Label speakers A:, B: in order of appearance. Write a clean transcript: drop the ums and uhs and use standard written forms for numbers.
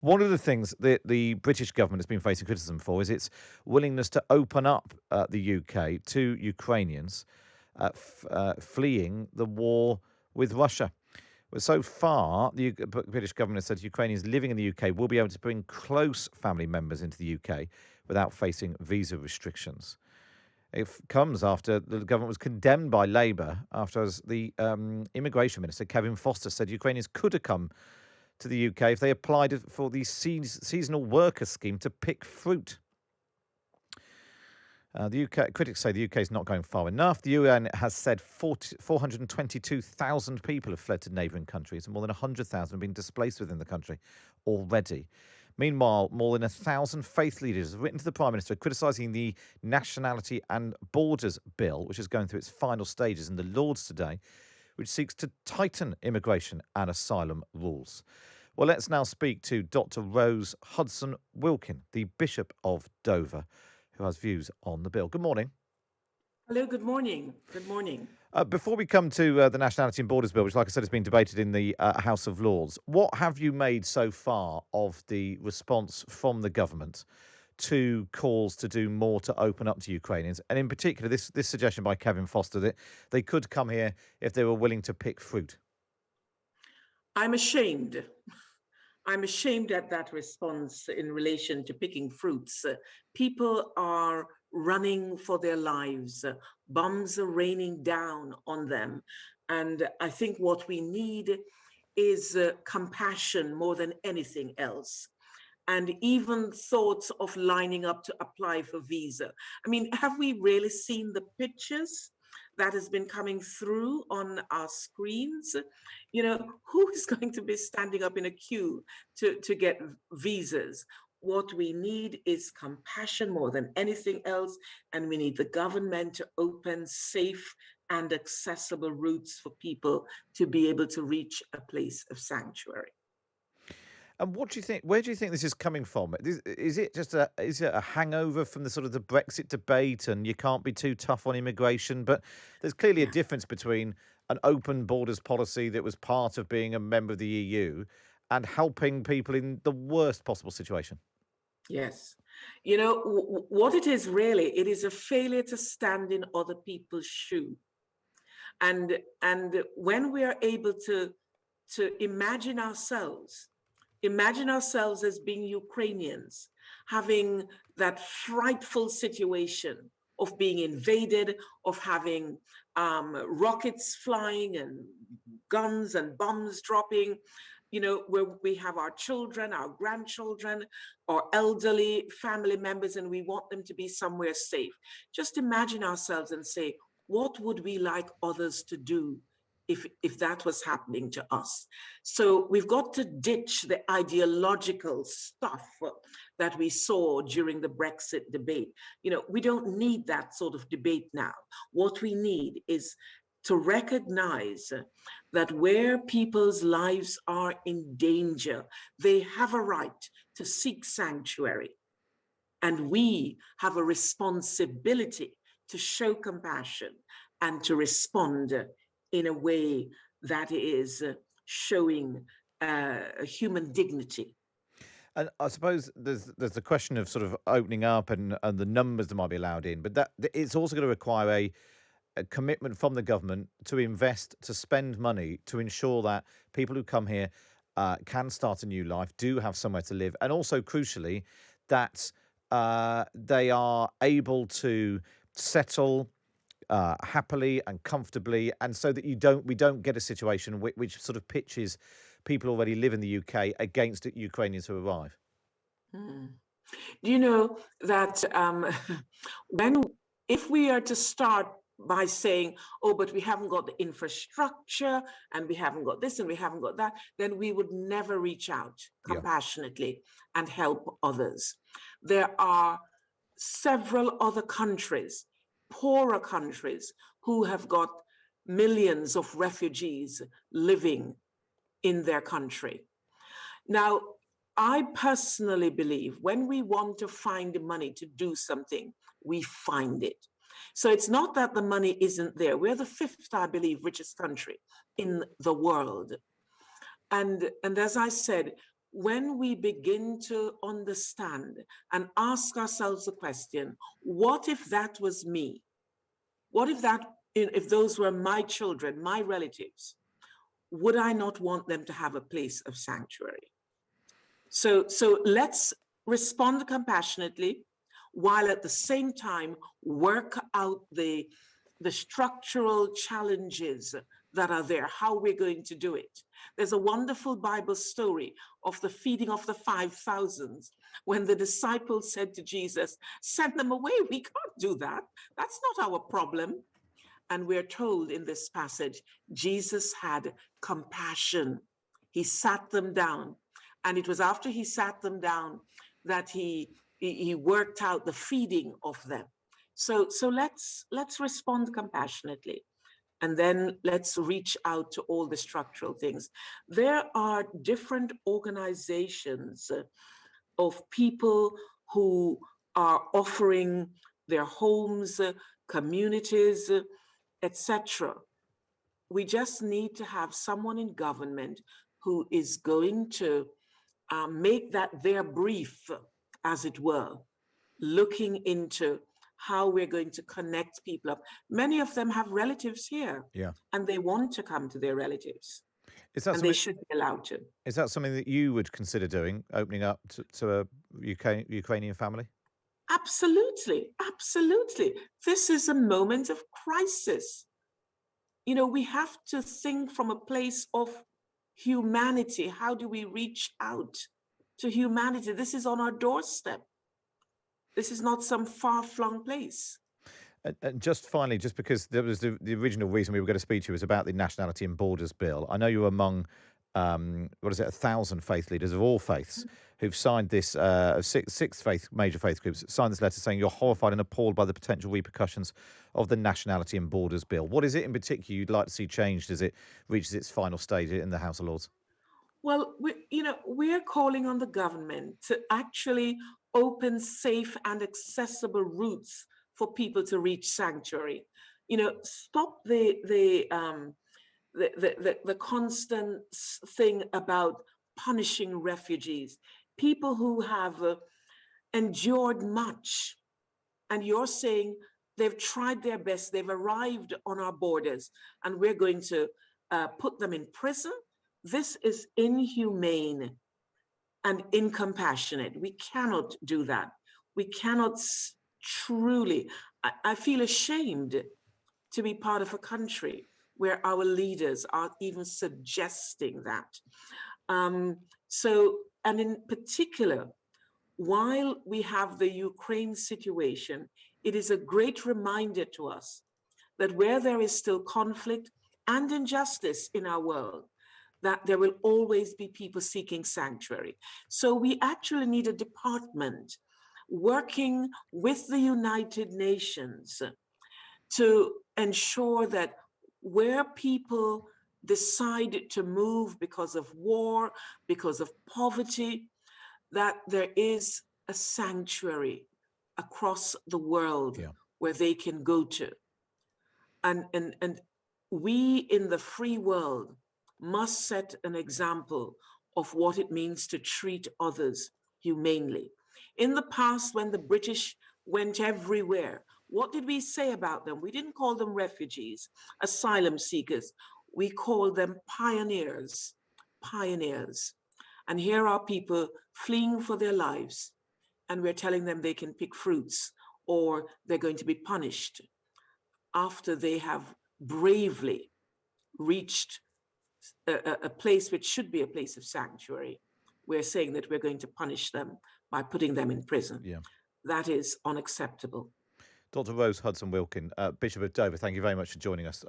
A: One of the things that the British government has been facing criticism for is its willingness to open up the UK to Ukrainians fleeing the war with Russia. Well, so far, the British government has said Ukrainians living in the UK will be able to bring close family members into the UK without facing visa restrictions. It comes after the government was condemned by Labour after as the immigration minister, Kevin Foster, said Ukrainians could have come to the UK if they applied for the seasonal worker scheme to pick fruit. The UK critics say the UK is not going far enough. The UN has said 422,000 people have fled to neighbouring countries, and more than 100,000 have been displaced within the country already. Meanwhile, more than 1,000 faith leaders have written to the Prime Minister criticising the Nationality and Borders Bill, which is going through its final stages in the Lords today, which seeks to tighten immigration and asylum rules. Well, let's now speak to Dr. Rose Hudson-Wilkin, the Bishop of Dover, who has views on the bill. Good morning.
B: Hello, good morning. Good morning.
A: Before we come to the Nationality and Borders Bill, which, like I said, has been debated in the House of Lords, what have you made so far of the response from the government to calls to do more to open up to Ukrainians? And in particular, this suggestion by Kevin Foster that they could come here if they were willing to pick fruit.
B: I'm ashamed. I'm ashamed at that response in relation to picking fruits. People are running for their lives. Bombs are raining down on them. And I think what we need is compassion more than anything else. And even thoughts of lining up to apply for visa. I mean, have we really seen the pictures that has been coming through on our screens? You know, who is going to be standing up in a queue to get visas? What we need is compassion more than anything else. And we need the government to open safe and accessible routes for people to be able to reach a place of sanctuary.
A: And what do you think? Where do you think this is coming from? Is it just a hangover from the sort of the Brexit debate, and you can't be too tough on immigration? But there's clearly a
B: Yeah.
A: difference between an open borders policy that was part of being a member of the EU and helping people in the worst possible situation.
B: Yes. You know, what it is really, it is a failure to stand in other people's shoe. And when we are able to imagine ourselves as being Ukrainians, having that frightful situation of being invaded, of having rockets flying and guns and bombs dropping, you know, where we have our children, our grandchildren, our elderly family members, and we want them to be somewhere safe. Just imagine ourselves and say, what would we like others to do if that was happening to us? So we've got to ditch the ideological stuff that we saw during the Brexit debate. You know, we don't need that sort of debate now. What we need is to recognize that where people's lives are in danger, they have a right to seek sanctuary. And we have a responsibility to show compassion and to respond in a way that is showing human dignity.
A: And I suppose there's the question of sort of opening up and the numbers that might be allowed in, but that it's also going to require a commitment from the government to invest, to spend money to ensure that people who come here can start a new life, do have somewhere to live, and also crucially that they are able to settle happily and comfortably, and so that we don't get a situation which sort of pitches people already live in the UK against Ukrainians who arrive.
B: Hmm. Do you know that when if we are to start by saying, oh, but we haven't got the infrastructure and we haven't got this and we haven't got that, then we would never reach out
A: Yeah.
B: compassionately and help others. There are several other countries, poorer countries, who have got millions of refugees living in their country. Now, I personally believe when we want to find the money to do something, we find it. So it's not that the money isn't there. We're the fifth, I believe, richest country in the world. And as I said, when we begin to understand and ask ourselves the question, what if that was me? What if those were my children, my relatives? Would I not want them to have a place of sanctuary? So let's respond compassionately, while at the same time work out the structural challenges that are there, how we're going to do it. There's a wonderful Bible story of the feeding of the 5,000 when the disciples said to Jesus, send them away, we can't do that. That's not our problem. And we're told in this passage, Jesus had compassion. He sat them down. And it was after he sat them down that he worked out the feeding of them. So let's respond compassionately. And then let's reach out to all the structural things. There are different organizations of people who are offering their homes, communities, etc. We just need to have someone in government who is going to make that their brief, as it were, looking into how we're going to connect people up. Many of them have relatives here, and they want to come to their relatives, and they should be allowed to.
A: Is that something that you would consider doing, opening up to a Ukrainian family?
B: Absolutely, absolutely. This is a moment of crisis. You know, we have to think from a place of humanity. How do we reach out to humanity? This is on our doorstep. This is not some far-flung place.
A: And just finally, just because there was the original reason we were going to speak to you was about the Nationality and Borders Bill. I know you're among, 1,000 faith leaders of all faiths who've signed this, six major faith groups signed this letter saying you're horrified and appalled by the potential repercussions of the Nationality and Borders Bill. What is it in particular you'd like to see changed as it reaches its final stage in the House of Lords?
B: Well, we're calling on the government to actually open safe and accessible routes for people to reach sanctuary. Stop the constant thing about punishing refugees, people who have endured much, and you're saying they've tried their best, they've arrived on our borders, and we're going to put them in prison. This is inhumane and incompassionate. We cannot do that. We cannot truly. I feel ashamed to be part of a country where our leaders are even suggesting that. And in particular, while we have the Ukraine situation, it is a great reminder to us that where there is still conflict and injustice in our world, that there will always be people seeking sanctuary. So we actually need a department working with the United Nations to ensure that where people decide to move because of war, because of poverty, that there is a sanctuary across the world where they can go to. And we in the free world must set an example of what it means to treat others humanely. In the past, when the British went everywhere, what did we say about them? We didn't call them refugees, asylum seekers. We called them pioneers, pioneers. And here are people fleeing for their lives, and we're telling them they can pick fruits or they're going to be punished after they have bravely reached a place which should be a place of sanctuary. We're saying that we're going to punish them by putting them in prison. That is unacceptable.
A: Dr. Rose Hudson-Wilkin, Bishop of Dover, thank you very much for joining us.